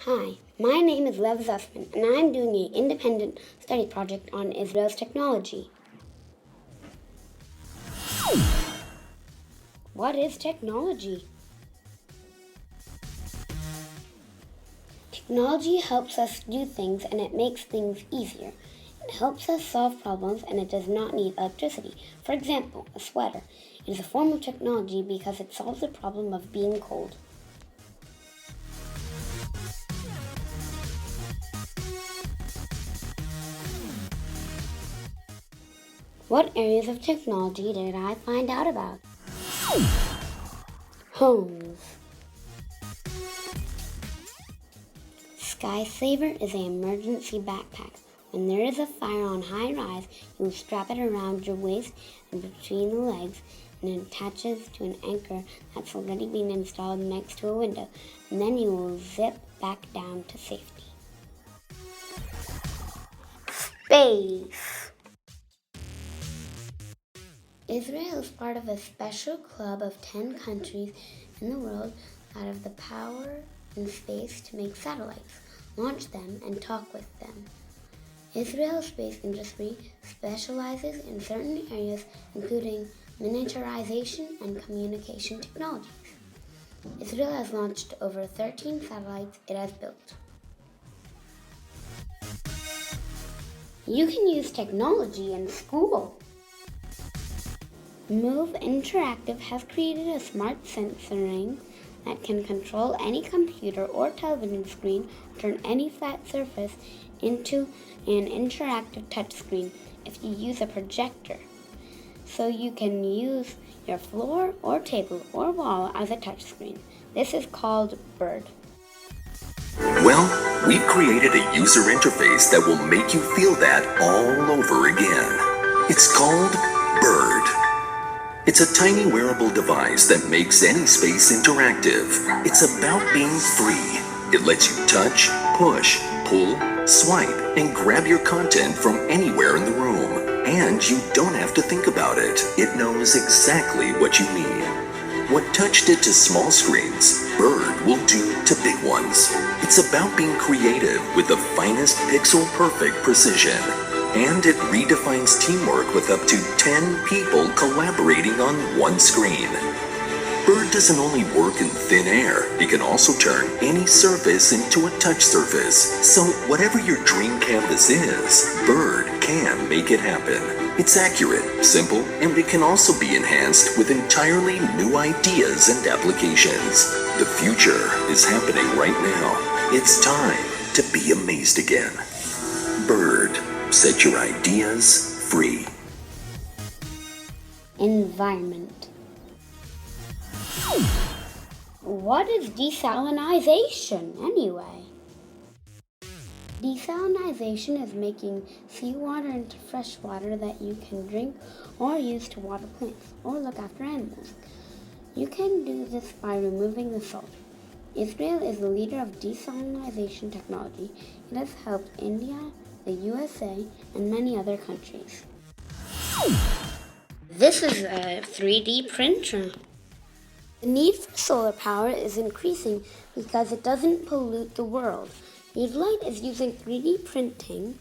Hi, my name is Lev Zussman, and I'm doing an independent study project on Israel's technology. What is technology? Technology helps us do things and it makes things easier. It helps us solve problems and it does not need electricity. For example, a sweater. It is a form of technology because it solves the problem of being cold. What areas of technology did I find out about? Homes. SkySaver is an emergency backpack. When there is a fire on high rise, you will strap it around your waist and between the legs, and it attaches to an anchor that's already been installed next to a window, and then you will zip back down to safety. Space. Israel is part of a special club of 10 countries in the world that have the power in space to make satellites, launch them, and talk with them. Israel's space industry specializes in certain areas including miniaturization and communication technologies. Israel has launched over 13 satellites it has built. You can use technology in school. Move Interactive has created a smart sensoring that can control any computer or television screen or turn any flat surface into an interactive touchscreen if you use a projector. So you can use your floor or table or wall as a touchscreen. This is called Bird. Well, we've created a user interface that will make you feel that all over again. It's called Bird. It's a tiny wearable device that makes any space interactive. It's about being free. It lets you touch, push, pull, swipe, and grab your content from anywhere in the room. And you don't have to think about it. It knows exactly what you need. What Touch did to small screens, Bird will do to big ones. It's about being creative with the finest pixel-perfect precision. And it redefines teamwork with up to 10 people collaborating on one screen. Bird doesn't only work in thin air, it can also turn any surface into a touch surface. So whatever your dream canvas is, Bird can make it happen. It's accurate, simple, and it can also be enhanced with entirely new ideas and applications. The future is happening right now. It's time to be amazed again. Bird. Set your ideas free. Environment. What is desalinization anyway? Desalinization is making seawater into fresh water that you can drink or use to water plants or look after animals. You can do this by removing the salt. Israel is the leader of desalinization technology. It has helped India, the USA, and many other countries. This is a 3D printer. The need for solar power is increasing because it doesn't pollute the world. Ulight is using 3D printing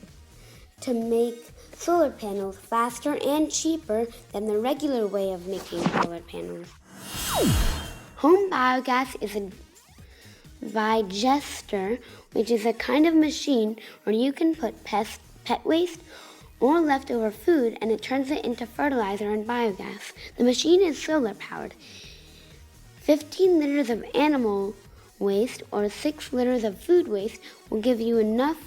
to make solar panels faster and cheaper than the regular way of making solar panels. Home biogas is a digester, which is a kind of machine where you can put pet waste or leftover food and it turns it into fertilizer and biogas. The machine is solar powered. 15 liters of animal waste or 6 liters of food waste will give you enough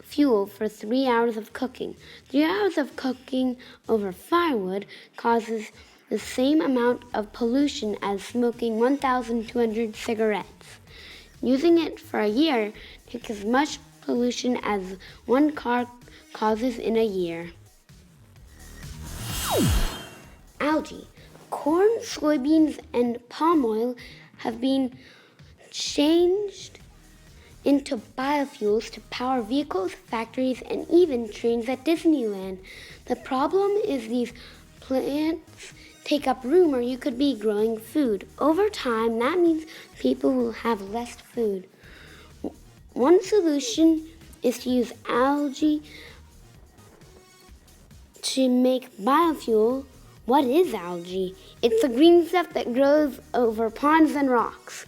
fuel for 3 hours of cooking. 3 hours of cooking over firewood causes the same amount of pollution as smoking 1,200 cigarettes. Using it for a year takes as much pollution as one car causes in a year. Algae. Corn, soybeans, and palm oil have been changed into biofuels to power vehicles, factories, and even trains at Disneyland. The problem is these plants take up room or you could be growing food. Over time, that means people will have less food. One solution is to use algae to make biofuel. What is algae? It's the green stuff that grows over ponds and rocks.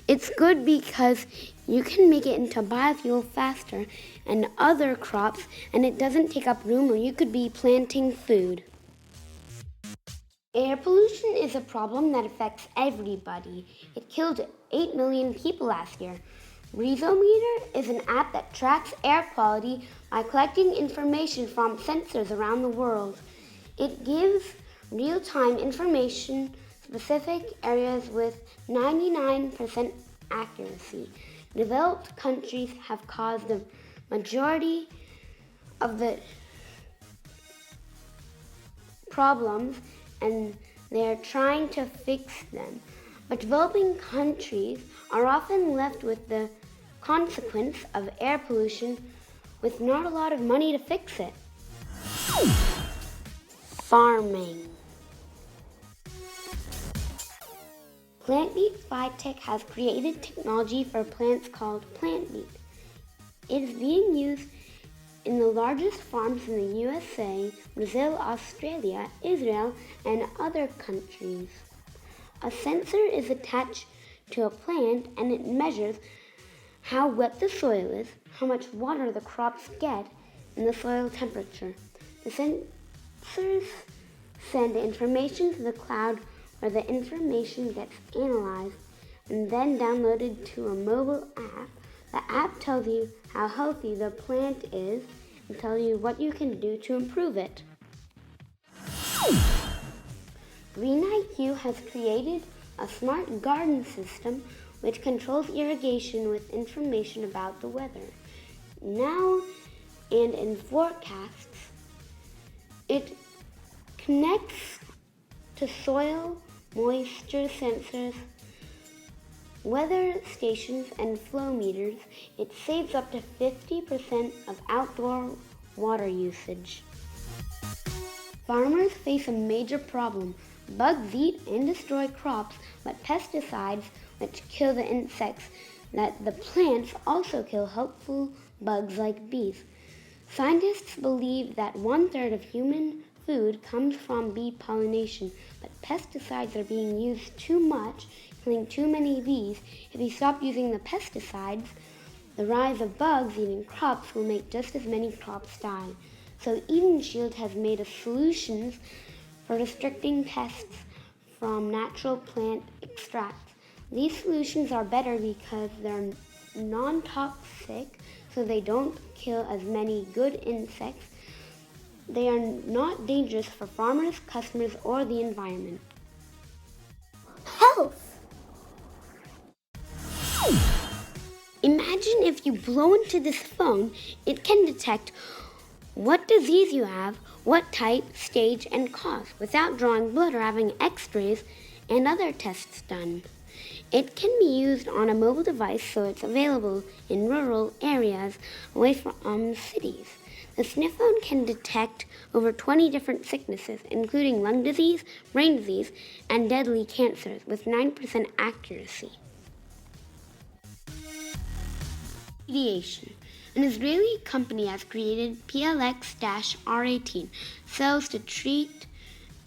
It's good because you can make it into biofuel faster and other crops, and it doesn't take up room, or you could be planting food. Air pollution is a problem that affects everybody. It killed 8 million people last year. Breathometer is an app that tracks air quality by collecting information from sensors around the world. It gives real-time information specific areas with 99% accuracy. Developed countries have caused the majority of the problems, and they are trying to fix them. But developing countries are often left with the consequence of air pollution with not a lot of money to fix it. Farming. PlantBeat Biotech has created technology for plants called PlantBeat. It is being used in the largest farms in the USA, Brazil, Australia, Israel, and other countries. A sensor is attached to a plant, and it measures how wet the soil is, how much water the crops get, and the soil temperature. The sensors send information to the cloud, where the information gets analyzed and then downloaded to a mobile app. The app tells you how healthy the plant is and tells you what you can do to improve it. GreenIQ has created a smart garden system which controls irrigation with information about the weather. Now and in forecasts, it connects to soil moisture sensors, weather stations, and flow meters. It saves up to 50% of outdoor water usage. Farmers face a major problem. Bugs eat and destroy crops, but pesticides, which kill the insects that the plants, also kill helpful bugs like bees. Scientists believe that 1/3 of human food comes from bee pollination, but pesticides are being used too much, killing too many bees. If we stop using the pesticides, the rise of bugs eating crops will make just as many crops die. So EdenShield has made a solutions for restricting pests from natural plant extracts. These solutions are better because they're non-toxic, so they don't kill as many good insects. They are not dangerous for farmers, customers, or the environment. Health. Imagine if you blow into this phone, it can detect what disease you have, what type, stage, and cause, without drawing blood or having x-rays and other tests done. It can be used on a mobile device, so it's available in rural areas away from cities. The Sniff phone can detect over 20 different sicknesses, including lung disease, brain disease, and deadly cancers, with 9% accuracy. Radiation. An Israeli company has created PLX-R18 cells to treat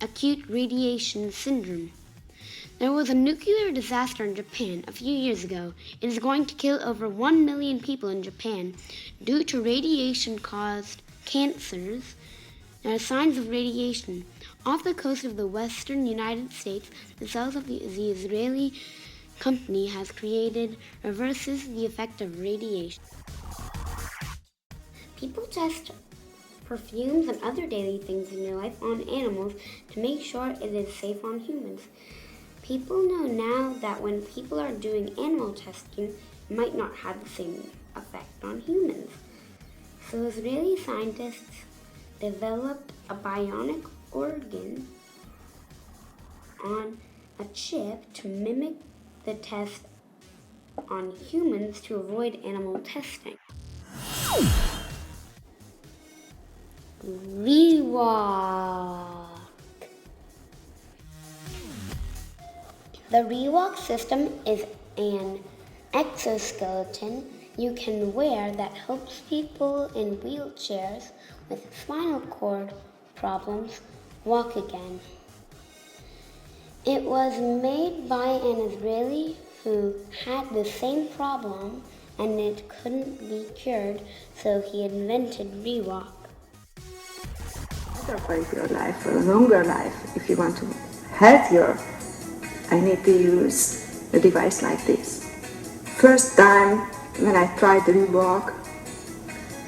acute radiation syndrome. There was a nuclear disaster in Japan a few years ago. It is going to kill over 1 million people in Japan due to radiation-caused cancers. There are signs of radiation. Off the coast of the western United States, the cells of the Israeli company has created reverses the effect of radiation. People test perfumes and other daily things in their life on animals to make sure it is safe on humans. People know now that when people are doing animal testing, it might not have the same effect on humans. So Israeli scientists developed a bionic organ on a chip to mimic the test on humans to avoid animal testing. Rewalk. The Rewalk system is an exoskeleton you can wear that helps people in wheelchairs with spinal cord problems walk again. It was made by an Israeli who had the same problem and it couldn't be cured, so he invented Rewalk. Better quality of life, a longer life, if you want to healthier, I need to use a device like this. First time when I tried the Rewalk,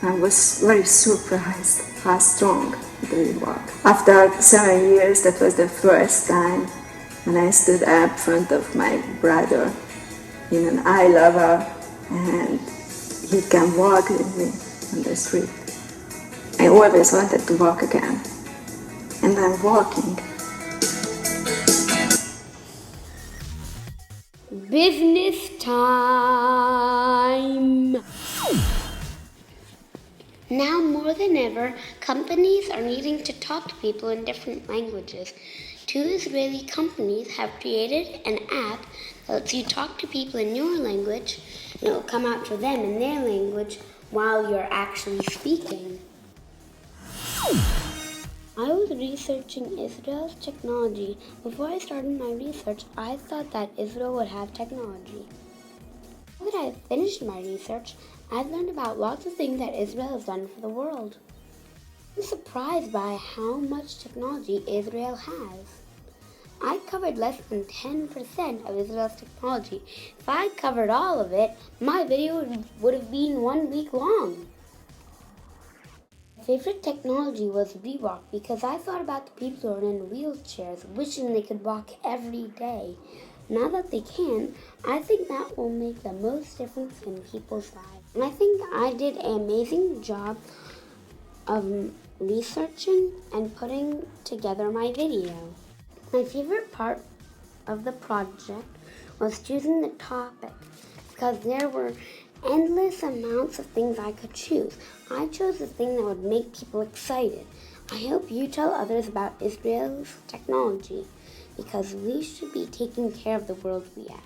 I was very surprised how strong the Rewalk. After 7 years, that was the first time when I stood up in front of my brother in an eye level and he can walk with me on the street. I always wanted to walk again, and I'm walking. Business time! Now more than ever, companies are needing to talk to people in different languages. 2 Israeli companies have created an app that lets you talk to people in your language, and it will come out for them in their language while you're actually speaking. I was researching Israel's technology. Before I started my research, I thought that Israel would have technology. Now that I've finished my research, I've learned about lots of things that Israel has done for the world. I'm surprised by how much technology Israel has. I covered less than 10% of Israel's technology. If I covered all of it, my video would have been 1 week long. My favorite technology was Rewalk because I thought about the people who are in wheelchairs wishing they could walk every day. Now that they can, I think that will make the most difference in people's lives. And I think I did an amazing job of researching and putting together my video. My favorite part of the project was choosing the topic because there were endless amounts of things I could choose. I chose the thing that would make people excited. I hope you tell others about Israel's technology because we should be taking care of the world we have.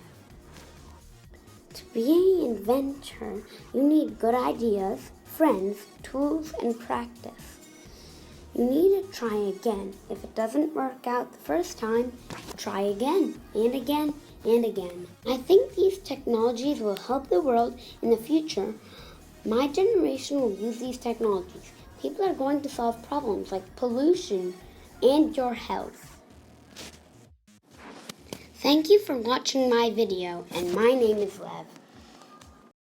To be an inventor, you need good ideas, friends, tools, and practice. You need to try again. If it doesn't work out the first time, try again and again and again. I think these technologies will help the world in the future. My generation will use these technologies. People are going to solve problems like pollution and your health. Thank you for watching my video, and my name is Lev.